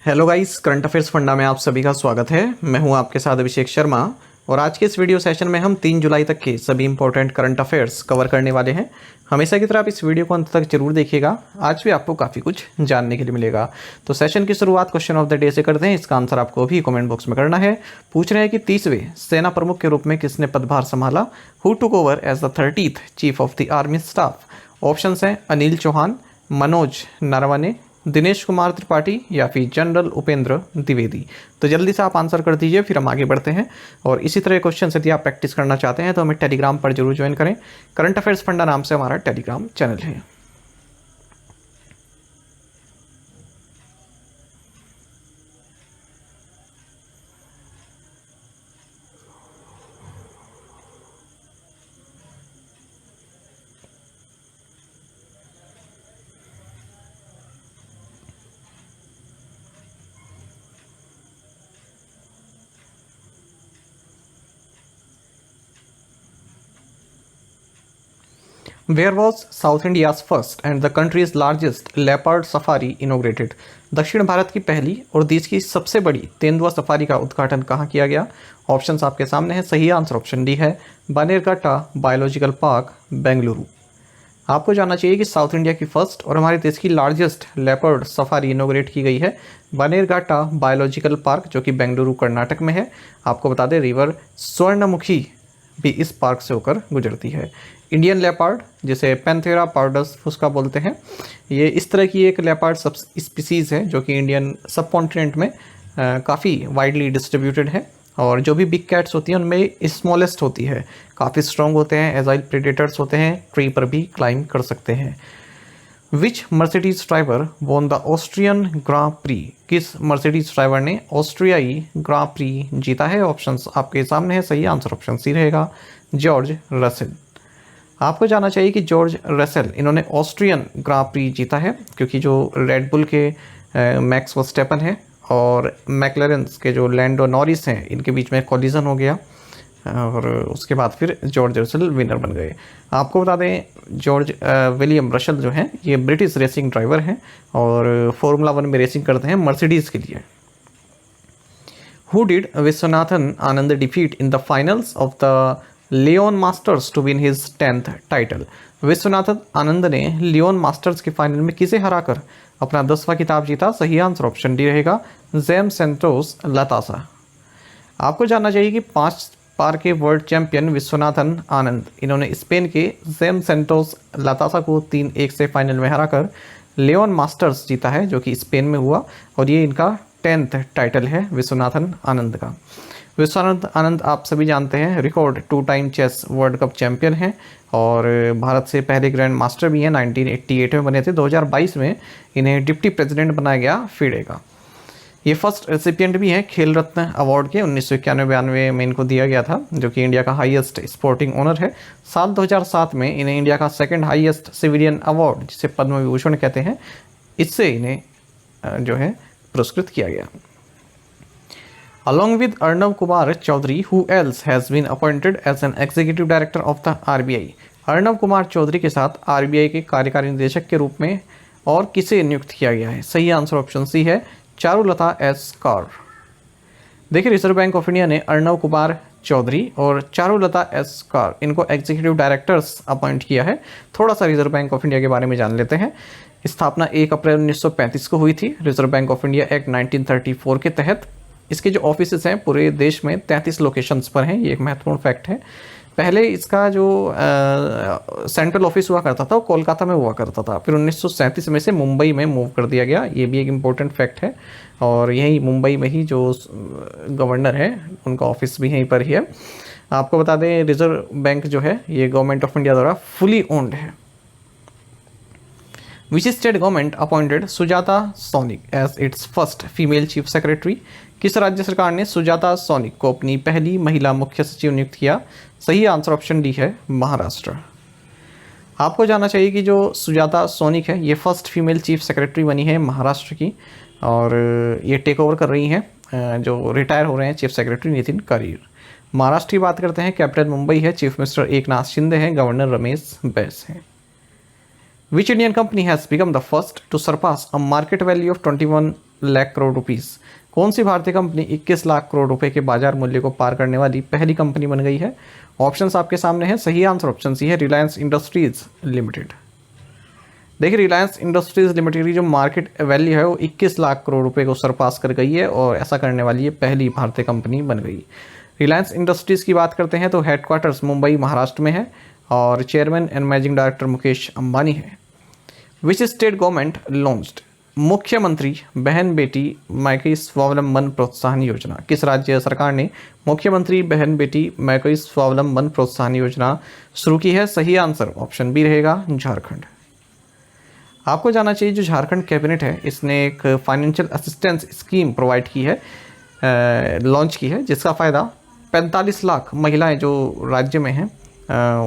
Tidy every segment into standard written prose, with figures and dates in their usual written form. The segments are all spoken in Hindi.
Hello guys, current affairs funda में आप सभी का स्वागत है। मैं हूं आपके साथ अभिषेक शर्मा और आज के इस वीडियो सेशन में हम 3 जुलाई तक के सभी इंपॉर्टेंट करंट अफेयर्स कवर करने वाले हैं। हमेशा की तरह आप इस वीडियो को अंत तक जरूर देखिएगा, आज भी आपको काफ़ी कुछ जानने के लिए मिलेगा। तो सेशन की शुरुआत क्वेश्चन ऑफ द डे से करते हैं। इसका आंसर आपको भी कमेंट बॉक्स में करना है। पूछ रहे हैं कि 30वें सेना प्रमुख के रूप में किसने पदभार संभाला? Who took over as the 30th chief of the army staff? Option हैं अनिल चौहान, मनोज नरवणे, दिनेश कुमार त्रिपाठी या फिर जनरल उपेंद्र द्विवेदी। तो जल्दी से आप आंसर कर दीजिए, फिर हम आगे बढ़ते हैं। और इसी तरह क्वेश्चन यदि आप प्रैक्टिस करना चाहते हैं तो हमें टेलीग्राम पर जरूर ज्वाइन करें। करंट अफेयर्स फंडा नाम से हमारा टेलीग्राम चैनल है। Where was South India's first and the country's largest leopard safari inaugurated? दक्षिण भारत की पहली और देश की सबसे बड़ी तेंदुआ सफारी का उद्घाटन कहाँ किया गया? ऑप्शंस आपके सामने हैं। सही आंसर ऑप्शन डी है, बनेरघट्टा बायोलॉजिकल पार्क, बेंगलुरु। आपको जानना चाहिए कि साउथ इंडिया की फर्स्ट और हमारे देश की लार्जेस्ट लेपर्ड सफारी इनोग्रेट की गई है बनेरघट्टा बायोलॉजिकल पार्क, जो कि बेंगलुरु कर्नाटक में है। आपको बता दें रिवर स्वर्णमुखी भी इस पार्क से होकर गुजरती है। इंडियन लेपर्ड, जिसे पैंथेरा पार्डस फुस्का बोलते हैं, ये इस तरह की एक लेपर्ड सब स्पीसीज़ है जो कि इंडियन सब कॉन्टिनेंट में काफ़ी वाइडली डिस्ट्रीब्यूटेड है। और जो भी बिग कैट्स होती हैं उनमें स्मॉलेस्ट होती है, काफ़ी स्ट्रॉन्ग होते हैं, एजाइल प्रेडेटर्स होते हैं, ट्री पर भी क्लाइंब कर सकते हैं। Which Mercedes driver won the Austrian grand prix? किस मर्सिडीज ड्राइवर ने ऑस्ट्रियाई ग्रां प्री जीता है? ऑप्शंस आपके सामने है। सही आंसर ऑप्शन सी रहेगा, जॉर्ज रसेल। आपको जानना चाहिए कि जॉर्ज रसेल इन्होंने ऑस्ट्रियन ग्रां प्री जीता है क्योंकि जो रेड बुल के मैक्स वर्स्टेपन है और मैकलरेंस के जो लैंडो नॉरिस हैं, इनके बीच में कॉलिजन हो गया और उसके बाद फिर जॉर्ज रसेल विनर बन गए। आपको बता दें जॉर्ज विलियम रसेल जो हैं ये ब्रिटिश रेसिंग ड्राइवर हैं और फॉर्मूला 1 में रेसिंग करते हैं मर्सिडीज़ के लिए। Who did Viswanathan Anand defeat in the finals of the Leon Masters to win his 10th title? Viswanathan Anand ने लियोन मास्टर्स के फाइनल में किसे हराकर अपना 10वां खिताब जीता? सही आंसर ऑप्शन डी रहेगा, जेम सेंटोस लतासा। आपको जानना चाहिए कि 5 बार के वर्ल्ड चैंपियन विश्वनाथन आनंद इन्होंने स्पेन के जेम सेंटोस लतासा को 3-1 से फाइनल में हराकर लियोन मास्टर्स जीता है जो कि स्पेन में हुआ और ये इनका 10th टाइटल है विश्वनाथन आनंद का। विश्वनाथ आनंद आप सभी जानते हैं record 2 time chess world cup champion हैं और भारत से पहले ग्रैंड मास्टर भी हैं। 1988 में बने थे। 2022 में इन्हें डिप्टी प्रेसिडेंट बनाया गया फीडे का। ये फर्स्ट रेसिपिएंट भी हैं खेल रत्न अवार्ड के। 1991-92 में इनको दिया गया था जो कि इंडिया का हाईएस्ट स्पोर्टिंग ऑनर है। साल 2007 में इन्हें इंडिया का सेकंड हाईएस्ट सिविलियन अवार्ड जिसे पद्म विभूषण कहते हैं, इससे इन्हें जो है पुरस्कृत किया गया। Along with Arnav Kumar Chaudhary, who else has been appointed as an executive director of the RBI? Arnav Kumar Chaudhary के साथ आरबीआई के कार्यकारी निदेशक के रूप में और किसे नियुक्त किया गया है? सही आंसर ऑप्शन सी है, चारुलता एस कौर। देखिए रिजर्व बैंक ऑफ इंडिया ने अर्नव कुमार चौधरी और चारुलता एस कौर इनको एग्जीक्यूटिव डायरेक्टर्स अपॉइंट किया है। थोड़ा सा रिजर्व बैंक ऑफ इंडिया के बारे में जान लेते हैं। स्थापना 1 अप्रैल 1935 को हुई थी। Reserve bank of India act 1934 के तहत इसके जो ऑफिसेस हैं पूरे देश में 33 लोकेशंस पर हैं। ये एक महत्वपूर्ण फैक्ट है। पहले इसका जो सेंट्रल ऑफिस हुआ करता था वो कोलकाता में हुआ करता था, फिर 1937 में से मुंबई में मूव कर दिया गया। ये भी एक इम्पोर्टेंट फैक्ट है और यही मुंबई में ही जो गवर्नर है उनका ऑफिस भी यहीं पर ही है। आपको बता दें रिजर्व बैंक जो है ये गवर्नमेंट ऑफ इंडिया द्वारा फुली ओन्ड है। Which state government appointed Sujata Saunik as its first female chief secretary? किस राज्य सरकार ने सुजाता सोनिक को अपनी पहली महिला मुख्य सचिव नियुक्त किया? सही आंसर ऑप्शन डी है, महाराष्ट्र। आपको जानना चाहिए कि जो सुजाता सोनिक है ये फर्स्ट फीमेल चीफ सेक्रेटरी बनी है महाराष्ट्र की और ये टेक ओवर कर रही हैं जो रिटायर हो रहे हैं चीफ सेक्रेटरी नितिन करीर। महाराष्ट्र की बात करते हैं, कैपिटल मुंबई है, चीफ मिनिस्टर एकनाथ शिंदे हैं, गवर्नर रमेश बैस हैं। Which Indian company has become the first to surpass a market value of 21 lakh crore rupees. कौन सी भारतीय कंपनी 21 लाख करोड़ रुपए के बाजार मूल्य को पार करने वाली पहली कंपनी बन गई है? ऑप्शंस आपके सामने हैं। सही आंसर ऑप्शन सी है, रिलायंस इंडस्ट्रीज लिमिटेड। देखिए, रिलायंस इंडस्ट्रीज लिमिटेड की जो मार्केट वैल्यू है वो 21 लाख करोड़ रुपए को सरपास कर गई है और ऐसा करने वाली ये पहली भारतीय कंपनी बन गई। रिलायंस इंडस्ट्रीज़ की बात करते हैं तो हेडक्वार्टर्स मुंबई महाराष्ट्र में है और chairman and managing director Mukesh Ambani है। विच स्टेट गवर्नमेंट लॉन्च्ड मुख्यमंत्री बहन बेटी मैकई स्वावलंबन प्रोत्साहन योजना? किस राज्य सरकार ने मुख्यमंत्री बहन बेटी मैकई स्वावलंबन प्रोत्साहन योजना शुरू की है? सही आंसर ऑप्शन बी रहेगा, झारखंड। आपको जानना चाहिए जो झारखंड कैबिनेट है इसने एक फाइनेंशियल असिस्टेंस स्कीम प्रोवाइड की है, लॉन्च की है, जिसका फ़ायदा 45 लाख महिलाएं जो राज्य में हैं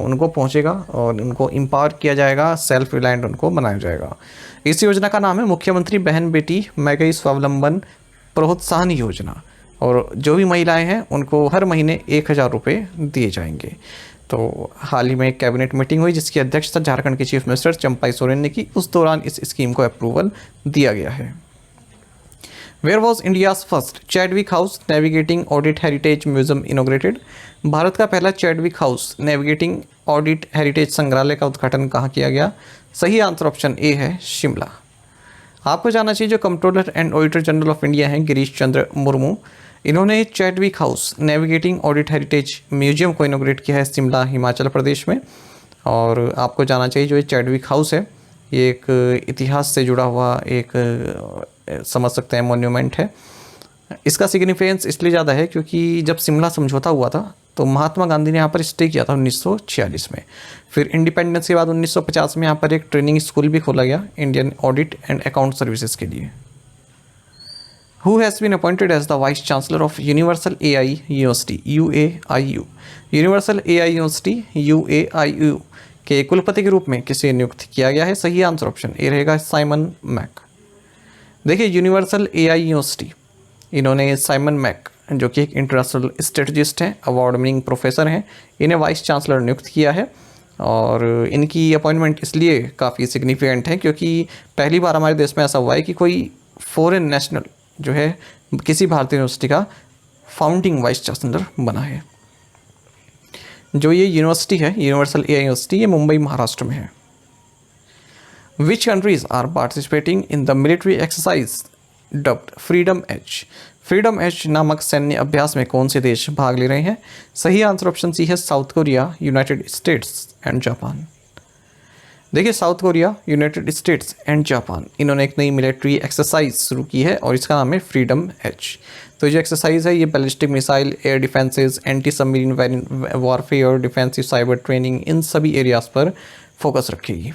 उनको पहुंचेगा और उनको एम्पावर किया जाएगा, सेल्फ रिलायंट उनको बनाया जाएगा। इस योजना का नाम है मुख्यमंत्री बहन बेटी मैकई स्वावलंबन प्रोत्साहन योजना और जो भी महिलाएं हैं उनको हर महीने 1000 रुपये दिए जाएंगे। तो हाल ही में एक कैबिनेट मीटिंग हुई जिसकी अध्यक्षता झारखंड के चीफ मिनिस्टर चंपाई सोरेन ने की। उस दौरान इस स्कीम को अप्रूवल दिया गया है। Where was India's first Chadwick house navigating audit heritage museum inaugurated? Bharat का पहला Chadwick house navigating audit heritage संग्रहालय का उद्घाटन कहाँ किया गया? सही आंसर ऑप्शन ए है, शिमला। आपको जानना चाहिए जो controller and auditor general of India हैं गिरीश चंद्र मुर्मू, इन्होंने Chadwick house navigating audit heritage museum को इनोग्रेट किया है शिमला हिमाचल प्रदेश में। और आपको जानना चाहिए जो ये चैडविक हाउस है ये एक इतिहास से जुड़ा हुआ एक समझ सकते हैं मोन्यूमेंट है। इसका सिग्निफिकेंस इसलिए ज़्यादा है क्योंकि जब शिमला समझौता हुआ था तो महात्मा गांधी ने यहाँ पर स्टे किया था 1946 में। फिर इंडिपेंडेंस के बाद 1950 में यहाँ पर एक ट्रेनिंग स्कूल भी खोला गया Indian audit and account services के लिए। Who has been appointed as the Vice Chancellor of Universal AI University UAIU? Universal AI university UAIU के कुलपति के रूप में किसे नियुक्त किया गया है? सही आंसर ऑप्शन ए रहेगा, साइमन मैक। देखिए, यूनिवर्सल AI यूनिवर्सिटी इन्होंने साइमन मैक जो कि एक इंटरनेशनल स्ट्रेटजिस्ट हैं, अवार्ड विनिंग प्रोफेसर हैं, इन्हें वाइस चांसलर नियुक्त किया है। और इनकी अपॉइंटमेंट इसलिए काफ़ी सिग्निफिकेंट है क्योंकि पहली बार हमारे देश में ऐसा हुआ है कि कोई फॉरेन नेशनल जो है किसी भारतीय यूनिवर्सिटी का फाउंडिंग वाइस चांसलर बना है। जो ये यूनिवर्सिटी है यूनिवर्सल AI यूनिवर्सिटी, ये मुंबई महाराष्ट्र में है। Which countries are participating in the military exercise dubbed freedom edge? Freedom edge नामक सैन्य अभ्यास में कौन से देश भाग ले रहे हैं? सही आंसर ऑप्शन सी है, South Korea, United States and Japan. देखिए, South Korea, United States and Japan इन्होंने एक नई मिलिट्री एक्सरसाइज शुरू की है और इसका नाम है फ्रीडम एज। तो जो एक्सरसाइज है ये ballistic missile, air defences, anti submarine warfare, defensive cyber training, इन सभी एरियाज पर फोकस रखेगी।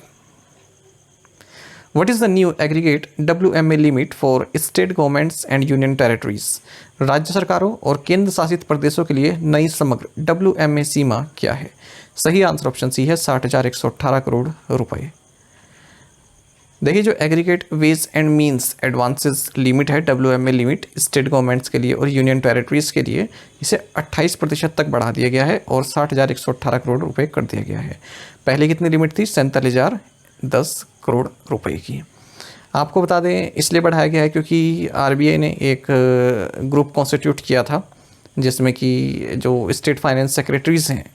What is the new aggregate WMA limit for state governments and union territories? राज्य सरकारों और केंद्र शासित प्रदेशों के लिए नई समग्र WMA सीमा क्या है? सही आंसर ऑप्शन सी है, 60,118 करोड़ रुपए। देखिए, जो aggregate ways and means advances limit है WMA लिमिट स्टेट गवर्नमेंट्स के लिए और यूनियन टेरिटरीज के लिए, इसे 28% तक बढ़ा दिया गया है और 60,118 करोड़ रुपए कर दिया गया है। पहले कितनी लिमिट थी? 47,010 करोड़ रुपए की। आपको बता दें इसलिए बढ़ाया गया है क्योंकि RBI ने एक ग्रुप कॉन्स्टिट्यूट किया था जिसमें कि जो स्टेट फाइनेंस सेक्रेटरीज़ हैं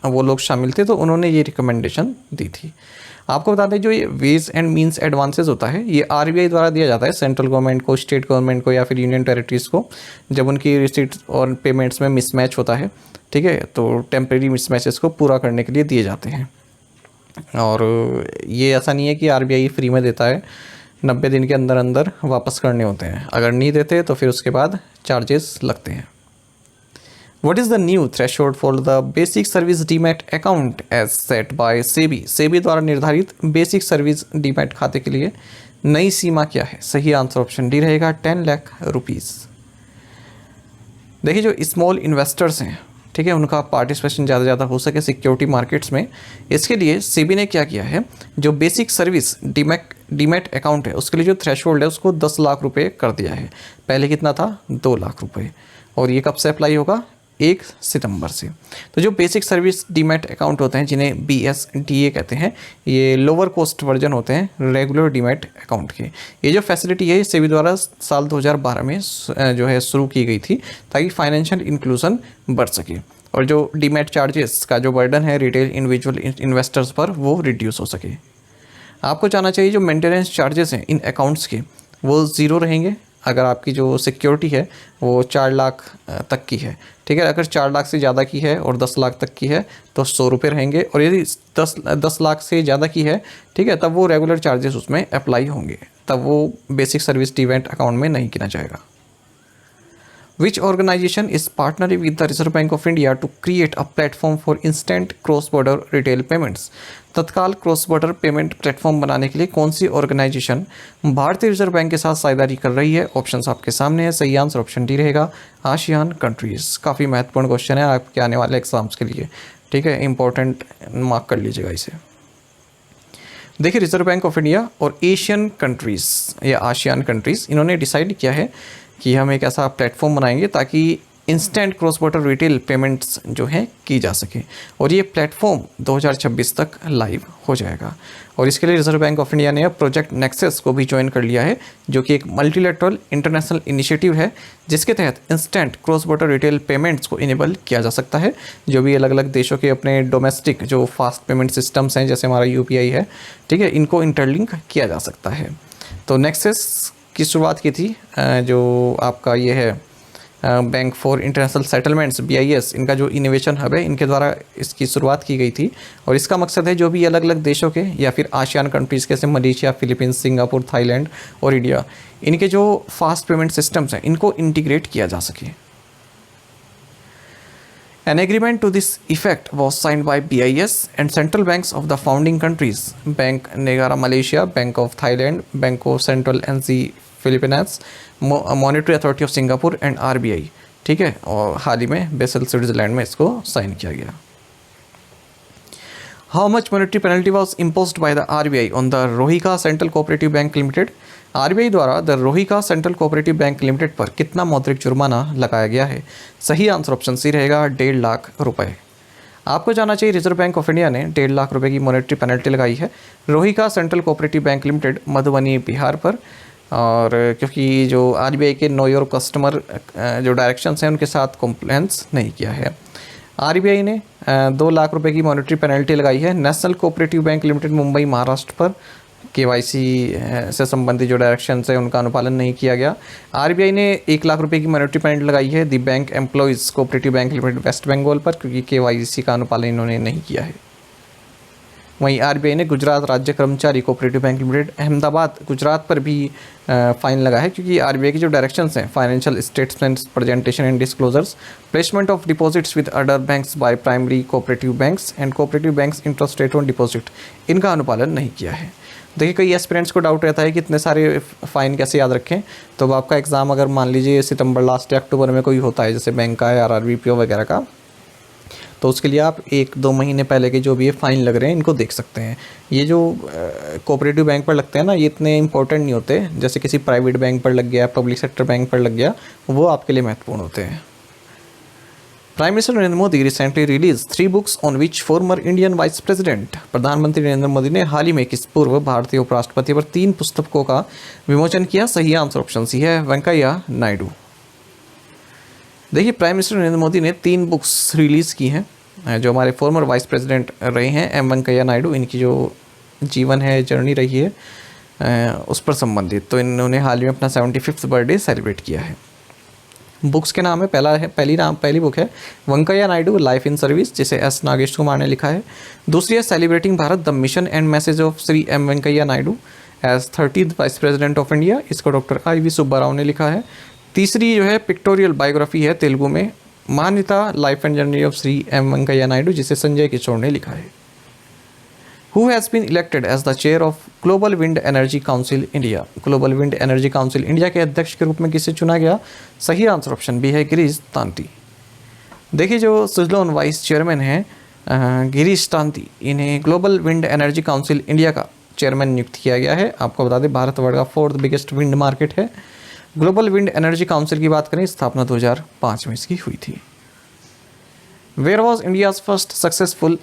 वो लोग शामिल थे, तो उन्होंने ये रिकमेंडेशन दी थी। आपको बता दें जो ये वेज एंड मीन्स एडवांसेस होता है ये RBI द्वारा दिया जाता है सेंट्रल गवर्नमेंट को, स्टेट गवर्नमेंट को या फिर यूनियन टेरिटरीज़ को, जब उनकी रिसीट्स और पेमेंट्स में मिसमैच होता है, ठीक है, तो टेम्प्रेरी मिसमैचेस को पूरा करने के लिए दिए जाते हैं। और ये ऐसा नहीं है कि RBI फ्री में देता है, 90 दिन के अंदर अंदर वापस करने होते हैं। अगर नहीं देते तो फिर उसके बाद चार्जेस लगते हैं। What is the new threshold for the basic service demat account as set by SEBI? SEBI द्वारा निर्धारित बेसिक सर्विस डीमैट खाते के लिए नई सीमा क्या है? सही आंसर ऑप्शन डी रहेगा, 10 लाख रुपीज़। देखिए, जो स्मॉल इन्वेस्टर्स हैं, ठीक है, उनका पार्टिसिपेशन ज़्यादा हो सके सिक्योरिटी मार्केट्स में, इसके लिए सेबी ने क्या किया है, जो बेसिक सर्विस डीमैट अकाउंट है उसके लिए जो थ्रेशोल्ड है उसको 10 लाख रुपए कर दिया है। पहले कितना था? 2 लाख रुपए। और ये कब से अप्लाई होगा? 1 सितंबर से। तो जो बेसिक सर्विस डीमैट अकाउंट होते हैं जिन्हें BSDA कहते हैं, ये लोअर कॉस्ट वर्जन होते हैं रेगुलर डीमैट अकाउंट के। ये जो फैसिलिटी है ये सेबी द्वारा साल 2012 में जो है शुरू की गई थी ताकि फाइनेंशियल इंक्लूजन बढ़ सके और जो डीमैट चार्जेस का जो बर्डन है रिटेल इंडिविजुअल इन्वेस्टर्स पर वो रिड्यूस हो सके। आपको जानना चाहिए जो मेंटेनेंस चार्जेस हैं इन अकाउंट्स के वो ज़ीरो रहेंगे अगर आपकी जो सिक्योरिटी है वो 4 लाख तक की है, ठीक है। अगर 4 लाख से ज़्यादा की है और 10 लाख तक की है तो 100 रुपये रहेंगे, और यदि 10 लाख से ज़्यादा की है, ठीक है, तब वो रेगुलर चार्जेस उसमें अप्लाई होंगे, तब वो बेसिक सर्विस डीमैट अकाउंट में नहीं गिना जाएगा। Which organization is partnering with the Reserve Bank of India to create a platform for instant cross-border retail payments? तत्काल क्रॉस बॉर्डर पेमेंट प्लेटफॉर्म बनाने के लिए कौन सी ऑर्गेनाइजेशन भारतीय रिजर्व बैंक के साथ साझेदारी कर रही है? ऑप्शंस आपके सामने है, सही आंसर ऑप्शन डी रहेगा, आसियान कंट्रीज। काफ़ी महत्वपूर्ण क्वेश्चन है आपके आने वाले एग्जाम्स के लिए, ठीक है, इंपॉर्टेंट मार्क कर लीजिएगा इसे। देखिए रिजर्व बैंक ऑफ इंडिया और एशियन कंट्रीज़ या आसियान कंट्रीज़ इन्होंने डिसाइड किया है कि हम एक ऐसा प्लेटफॉर्म बनाएंगे ताकि instant cross border retail payments जो हैं की जा सके, और ये प्लेटफॉर्म 2026 तक लाइव हो जाएगा। और इसके लिए रिजर्व बैंक ऑफ इंडिया ने अब प्रोजेक्ट नेक्सस को भी ज्वाइन कर लिया है, जो कि एक मल्टीलेटरल इंटरनेशनल इनिशिएटिव है जिसके तहत instant cross border retail payments को इनेबल किया जा सकता है। जो भी अलग अलग देशों के अपने डोमेस्टिक जो फास्ट पेमेंट सिस्टम्स हैं जैसे हमारा UPI है, ठीक है, इनको इंटरलिंक किया जा सकता है। तो नेक्सस की शुरुआत की थी जो आपका ये है bank for international settlements BIS, इनका जो इनोवेशन हब है इनके द्वारा इसकी शुरुआत की गई थी। और इसका मकसद है जो भी अलग अलग देशों के या फिर आसियान कंट्रीज़ जैसे मलेशिया, फिलीपींस, सिंगापुर, थाईलैंड और इंडिया, इनके जो फास्ट पेमेंट सिस्टम्स हैं इनको इंटीग्रेट किया जा सके। An agreement to this effect was signed by BIS and central banks of the founding countries, Bank Negara Malaysia, Bank of Thailand, Bank of Central NC Philippines, monetary authority of Singapore and RBI, ठीक है, और हाल ही में बेसल स्विट्जरलैंड में इसको साइन किया गया। How much monetary penalty was imposed by the RBI on the Rohika central cooperative bank limited? RBI द्वारा the Rohika central cooperative bank limited पर कितना मौद्रिक जुर्माना लगाया गया है? सही आंसर ऑप्शन सी रहेगा, 1.5 लाख रुपए। आपको जानना चाहिए रिजर्व बैंक ऑफ इंडिया ने 1.5 लाख रुपए की मॉनेटरी पेनल्टी लगाई है Rohika central cooperative bank limited Madhubani Bihar पर, और क्योंकि जो RBI के नो योर कस्टमर जो डायरेक्शंस हैं उनके साथ कंप्लायंस नहीं किया है। RBI ने 2 लाख रुपए की मॉनेटरी पेनल्टी लगाई है national cooperative bank limited Mumbai Maharashtra पर, KYC से संबंधित जो डायरेक्शंस है उनका अनुपालन नहीं किया गया। RBI ने 1 लाख रुपए की मॉनेटरी पेनल्टी लगाई है the bank employees cooperative bank limited West Bengal पर, क्योंकि KYC का अनुपालन इन्होंने नहीं किया है। वहीं RBI ने गुजरात राज्य कर्मचारी cooperative bank limited Ahmedabad Gujarat पर भी फाइन लगा है, क्योंकि RBI की जो डायरेक्शंस हैं financial statements presentation and disclosures, placement of deposits with other banks by primary cooperative banks and cooperative banks interest rate on deposit, इनका अनुपालन नहीं किया है। देखिए कई एस्पिरेंट्स को डाउट रहता है कि इतने सारे फ़ाइन कैसे याद रखें। तो अब आपका एग्ज़ाम अगर मान लीजिए सितंबर लास्ट या अक्टूबर में कोई होता है जैसे बैंक का या RRBPO वगैरह का, तो उसके लिए आप 1-2 महीने पहले के जो भी ये फ़ाइन लग रहे हैं इनको देख सकते हैं। ये जो कोऑपरेटिव बैंक पर लगते हैं ना, ये इतने इंपॉर्टेंट नहीं होते, जैसे किसी प्राइवेट बैंक पर लग गया, पब्लिक सेक्टर बैंक पर लग गया, वो आपके लिए महत्वपूर्ण होते हैं। Prime minister Narendra Modi recently release 3 books on which former Indian vice president. प्रधानमंत्री नरेंद्र मोदी ने हाल ही में किस पूर्व भारतीय उपराष्ट्रपति पर 3 पुस्तकों का विमोचन किया? सही आंसर ऑप्शन सी है, वेंकैया नायडू। देखिए प्राइम मिनिस्टर नरेंद्र मोदी ने 3 बुक्स रिलीज़ की हैं जो हमारे फॉर्मर वाइस प्रेसिडेंट रहे हैं एम वेंकैया नायडू, इनकी जो जीवन है, जर्नी रही है उस पर संबंधित। तो इन्होंने हाल ही में अपना 75th बर्थडे सेलिब्रेट किया है। बुक्स के नाम है, पहली बुक है Venkaiah Naidu life in service, जिसे S नागेश कुमार ने लिखा है। दूसरी है celebrating Bharat the mission and message of Shri M Venkaiah Naidu as 30th vice president of India, इसको डॉक्टर IV सुब्बा राव ने लिखा है। तीसरी जो है पिक्टोरियल बायोग्राफी है तेलुगु में, मान्यता life and journey of Shri M Venkaiah Naidu, जिसे संजय किशोर ने लिखा है। Who has been elected as the chair of Global Wind Energy Council India? Global Wind Energy Council India के अध्यक्ष के रूप में किसे चुना गया? सही आंसर ऑप्शन बी है, गिरीश तांती। देखिए जो सुजलोन वाइस चेयरमैन हैं गिरीश तांती, इन्हें global wind energy council India का चेयरमैन नियुक्त किया गया है। आपको बता दें भारत वर्ल्ड का 4th बिगेस्ट विंड मार्केट है। ग्लोबल विंड एनर्जी काउंसिल की बात करें, स्थापना 2005 में इसकी हुई थी। Where was India's first successful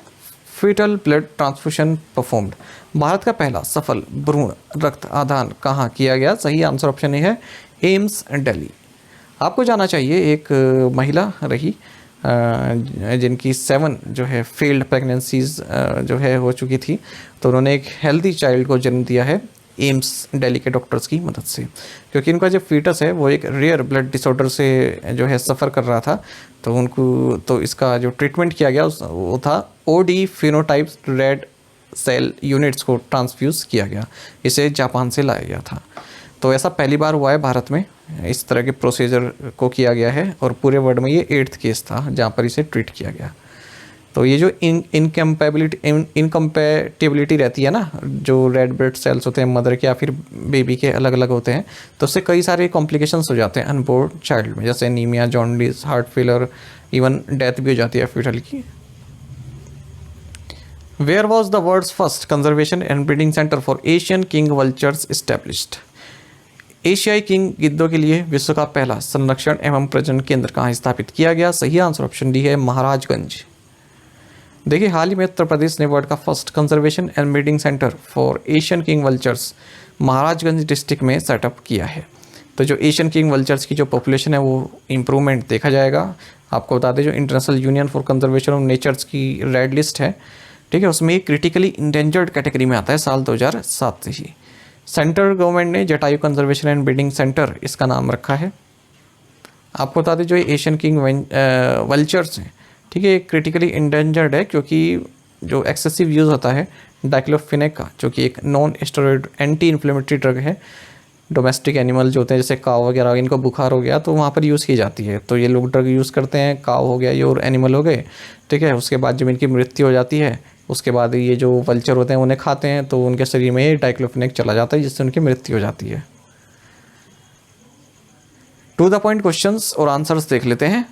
fetal blood transfusion performed. Bharat का पहला सफल भ्रूण रक्त आदान कहाँ किया गया? सही आंसर ऑप्शन ए है एम्स दिल्ली। आपको जाना चाहिए एक महिला रही जिनकी 7 जो है फेल्ड प्रेगनेंसीज जो है हो चुकी थी, तो उन्होंने एक हेल्दी चाइल्ड को जन्म दिया है एम्स दिल्ली के डॉक्टर्स की मदद से, क्योंकि इनका जो फीटस है वो एक रेयर ब्लड डिसऑर्डर से जो है सफ़र कर रहा था। तो उनको तो इसका जो ट्रीटमेंट किया गया वो था OD phenotype red cell units को ट्रांसफ्यूज़ किया गया। इसे जापान से लाया गया था। तो ऐसा पहली बार हुआ है भारत में, इस तरह के प्रोसीजर को किया गया है और पूरे वर्ल्ड में ये 8th केस था जहाँ पर इसे ट्रीट किया गया। तो ये जो इनकम्पैटिबिलिटी रहती है ना, जो रेड ब्लड सेल्स होते हैं मदर के या फिर बेबी के अलग अलग होते हैं, तो उससे कई सारे कॉम्प्लिकेशंस हो जाते हैं अनबोर्न चाइल्ड में, जैसे anaemia, jaundice, heart failure, even death भी हो जाती है फीटल की। Where was the world's first conservation and breeding centre for Asian king vultures established. एशियाई किंग गिद्धों के लिए विश्व का पहला संरक्षण एवं प्रजनन केंद्र कहाँ स्थापित किया गया? सही आंसर ऑप्शन डी है महाराजगंज। देखिए, हाल ही में उत्तर प्रदेश ने वर्ल्ड का first conservation and breeding centre for Asian king vultures Maharajganj district में सेटअप किया है। तो जो एशियन किंग वल्चर्स की जो पॉपुलेशन है वो इम्प्रूवमेंट देखा जाएगा। आपको बता दें, जो international union for conservation of nature's की रेड लिस्ट है, ठीक है, उसमें क्रिटिकली इंडेंजर्ड कैटेगरी में आता है साल 2007 से ही। सेंट्रल गवर्नमेंट ने Jatayu conservation and breeding centre इसका नाम रखा है। आपको बता दें, जो एशियन किंग वल्चर्स हैं, ठीक है, क्रिटिकली इंडेंजर्ड है क्योंकि जो एक्सेसिव यूज़ होता है डाइक्लोफिनेक का, जो कि एक non steroid anti inflammatory drug है, डोमेस्टिक एनिमल जो होते हैं जैसे काव वगैरह, इनको बुखार हो गया तो वहाँ पर यूज़ की जाती है। तो ये लोग ड्रग यूज़ करते हैं, काव हो गया ये और एनिमल हो गए, ठीक है। उसके बाद जब इनकी मृत्यु हो जाती है, उसके बाद ये जो वल्चर होते हैं उन्हें खाते हैं तो उनके शरीर में ये डाइक्लोफिनेक चला जाता है, जिससे उनकी मृत्यु हो जाती है। टू द पॉइंट क्वेश्चंस और आंसर्स देख लेते हैं।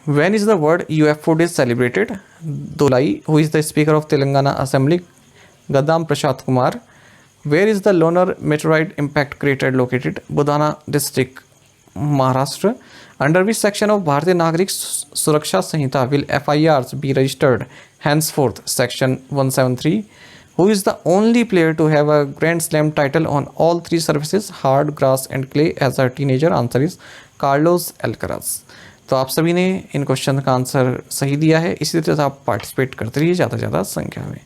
When is the World UFO Day celebrated? Dolai, who is the Speaker of Telangana Assembly? Gadam Prashad Kumar. Where is the Lonar Meteorite Impact Crater located? Budhana District, Maharashtra. Under which section of Bharatiya Nagarik Suraksha Sanhita will FIRs be registered? Henceforth, Section 173. Who is the only player to have a Grand Slam title on all 3 surfaces, hard, grass and clay as a teenager? Answer is Carlos Alcaraz. तो आप सभी ने इन क्वेश्चन का आंसर सही दिया है, इसी तरह से आप पार्टिसिपेट करते रहिए ज़्यादा से ज़्यादा संख्या में।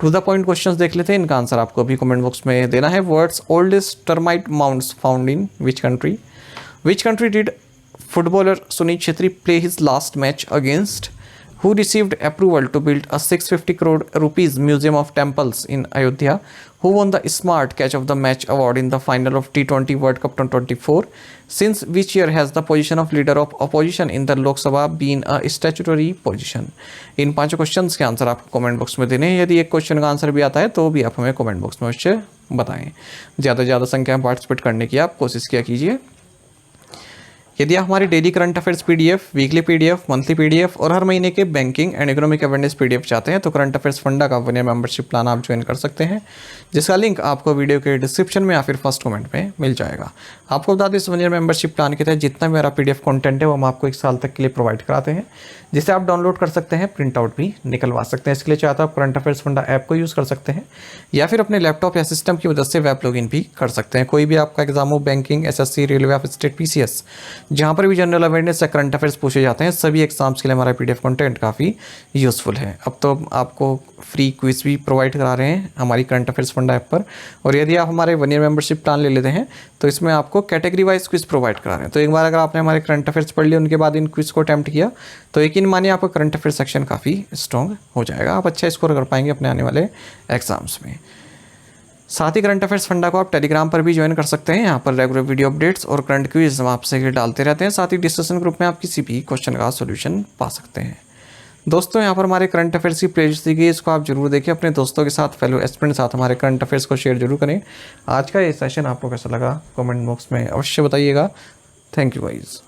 टू द पॉइंट क्वेश्चंस देख लेते हैं, इनका आंसर आपको अभी कमेंट बॉक्स में देना है। World's oldest termite mounds found in which country? Which country did footballer Sunil Chhetri play his last match against? Who received approval to build a 650 crore rupees museum of temples in Ayodhya? Who won the Smart Catch of the Match award in the final of T20 World Cup 2024? Since which year has the position of leader of opposition in the Lok Sabha been a statutory position? In 5 questions के आंसर आपको कमेंट बॉक्स में देने हैं। यदि एक क्वेश्चन का आंसर भी आता है तो भी आप हमें कमेंट बॉक्स में उससे बताएं। ज़्यादा से ज़्यादा संख्या में पार्टिसिपेट करने की आप कोशिश किया कीजिए। यदि आप हमारी daily current affairs PDF, weekly PDF, monthly PDF और हर महीने के banking and economic awareness PDF चाहते हैं तो करंट अफेयर्स फंडा का 1 ईयर मेंबरशिप प्लान आप ज्वाइन कर सकते हैं, जिसका लिंक आपको वीडियो के डिस्क्रिप्शन में या फिर फर्स्ट कमेंट में मिल जाएगा। आपको बता दें, इस 1 ईयर मेंबरशिप प्लान के तहत जितना मेरा पीडीएफ कंटेंट है वो हम आपको 1 साल तक के लिए प्रोवाइड कराते हैं, जिसे आप डाउनलोड कर सकते हैं, प्रिंट आउट भी निकलवा सकते हैं। इसके लिए चाहते आप करंट अफेयर्स फंडा ऐप को यूज़ कर सकते हैं या फिर अपने लैपटॉप या सिस्टम की मदद से वेब लॉगिन भी कर सकते हैं। कोई भी आपका एग्जाम हो, banking, SSC, railway of state, PCS, जहाँ पर भी जनरल अवेयरनेस या करंट अफेयर्स पूछे जाते हैं, सभी एग्जाम्स के लिए हमारा पीडीएफ कंटेंट काफ़ी यूज़फुल है। अब तो आपको फ्री क्विज भी प्रोवाइड करा रहे हैं हमारी करंट अफेयर्स फंडा ऐप पर, और यदि आप हमारे 1 ईयर मेंबरशिप प्लान ले लेते हैं तो इसमें आपको कैटेगरी वाइज क्विज प्रोवाइड करा रहे हैं। तो एक बार अगर आपने हमारे करंट अफेयर्स पढ़ लिए, उनके बाद इन क्विज को अटैम्प्ट किया, तो यकीन मानिए आपका करंट अफेयर्स सेक्शन काफ़ी स्ट्रॉन्ग हो जाएगा। आप अच्छा स्कोर कर पाएंगे अपने आने वाले एग्जाम्स में। साथ ही करंट अफेयर्स फंडा को आप टेलीग्राम पर भी ज्वाइन कर सकते हैं। यहाँ पर रेगुलर वीडियो अपडेट्स और करंट क्विज हम आपसे डालते रहते हैं। साथ ही डिस्कशन ग्रुप में आप किसी भी क्वेश्चन का सोल्यूशन पा सकते हैं। दोस्तों, यहाँ पर हमारे करंट अफेयर्स की प्लेलिस्ट दी गई, इसको आप जरूर देखें, अपने दोस्तों के साथ, फेलो एस्पिरेंट के साथ हमारे करंट अफेयर्स को शेयर जरूर करें। आज का ये सेशन आपको कैसा लगा कमेंट बॉक्स में अवश्य बताइएगा। Thank you guys.